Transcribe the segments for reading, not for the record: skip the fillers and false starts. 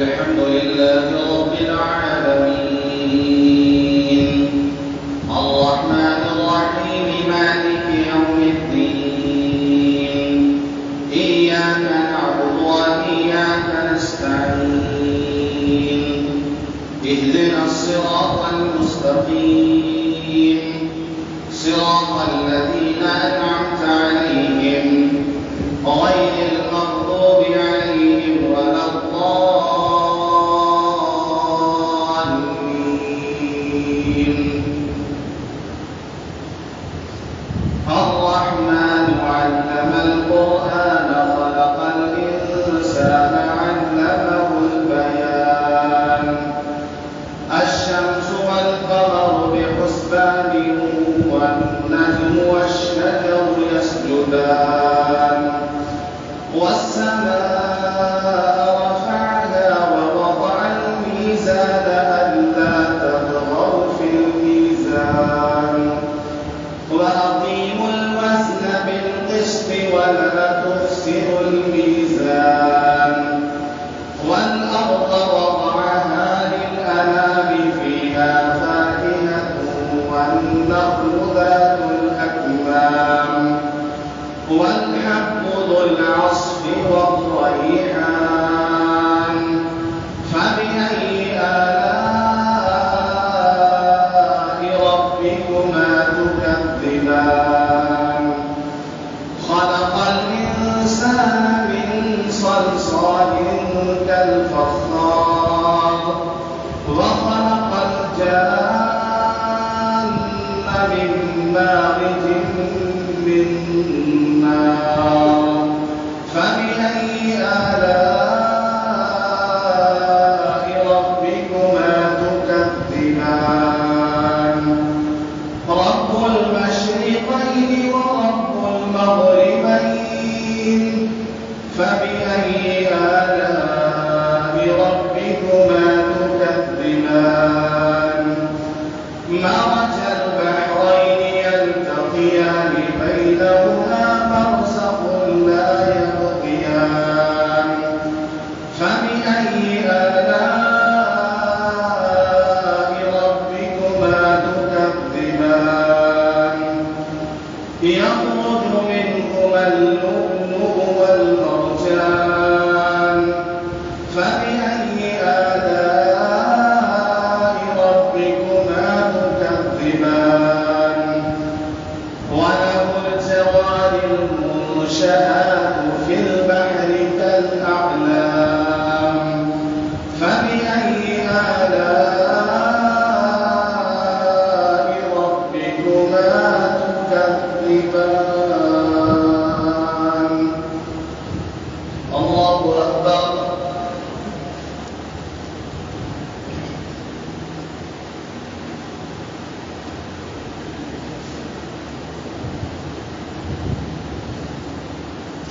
الحمد لله رب العالمين الرحمن الرحيم مالك يوم الدين إياك نعبد وإياك نستعين اهدنا الصراط المستقيم صراط الذين أنعمت عليهم غير المغضوب عليهم ولا الرحمن علم القرآن خلق الإنسان علمه البيان الشمس والقمر بحسبان والنجم والشجر يسجدان والسماء رفعها ووضع الميزان ألا تطغوا في الميزان وأقيموا الوزن بالقسط ولا تخسروا الميزان والأرض وضعها للأنام فيها فاكهة والنخل ذات الأكمام والحب ذو العصف والريحان فبأي آلاء ربكما تكذبان خلق الإنسان من صلصال كالفخار وخلق الجان من مارج من نار فبأي آلاء ربكما تكذبان رب المشرقين ورب المغربين فبأي آلاء ربكما تكذبان مرج البحرين يلتقيان بينهما برزخ لا يبغيان فبأي آلاء ربكما تكذبان يخرج منهما اللؤلؤ والمرجان فبأي آلاء ربكما تكذبان وله الجوار المنشآت في البحر كالأعلام فبأي آلاء ربكما تكذبان الله أكبر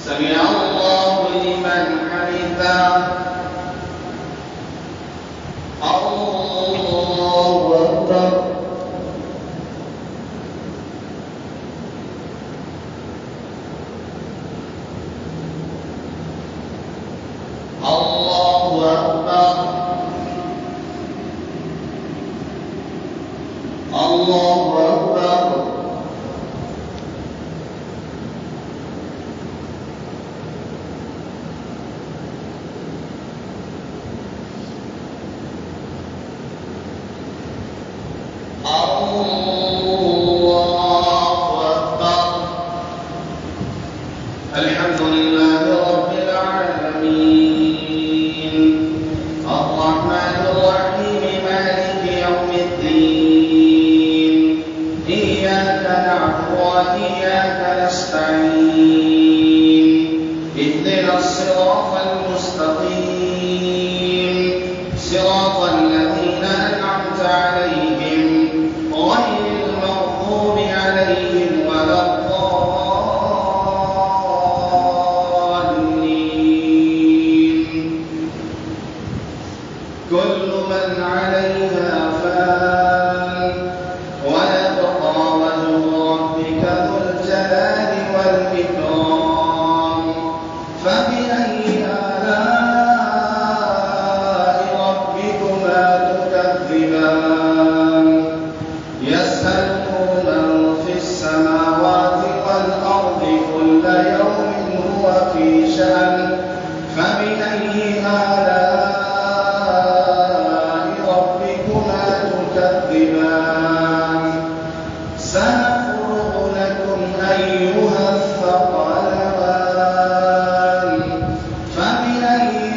سمع الله لمن حمده الله أكبر الله أكبر الله أكبر الحمد لله رب العالمين الرحمن الرحيم مالك يوم الدين إياك نعبد وإياك نستعين اهدنا الصراط المستقيم صراط الذين أنعمت عليهم يسأله من في السماوات والأرض كل يوم هو في شأن فبأي آلاء ربكما تكذبان سنفرغ لكم أيها الثقلان فبأي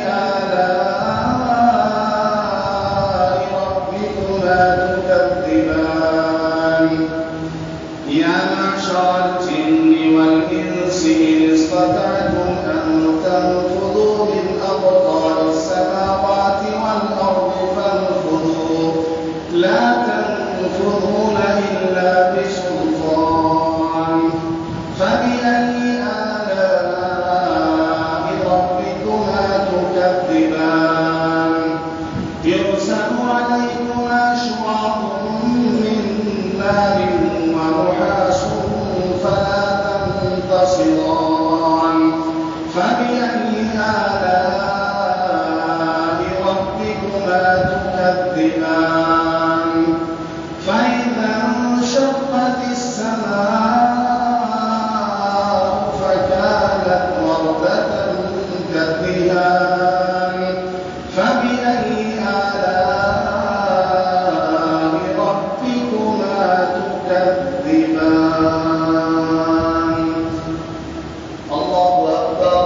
آلاء ربكما تكذبان يا معشر الجن والإنس إن استطعتم أن تنفذوا من أقطار السماوات والأرض فانفذوا لا تنفذون إلا بسلطان فبأي آلاء ربكما تكذبان يرسل عليكما شواظ من نار ونحاس فلا تنتصران فبأي آلاء ربكما تكذبان فإذا انشقت السماء فكانت وردة كالدهان فبأي آلاء ربكما تكذبان الله أكبر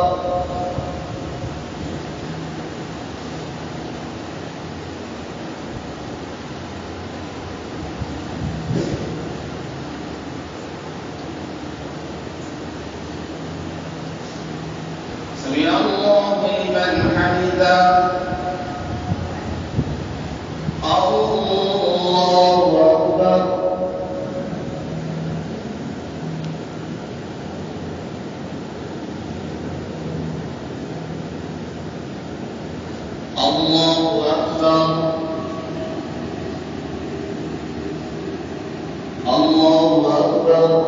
سمع الله لمن حمده الله أكبر الله أكبر الله أكبر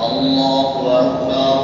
الله أكبر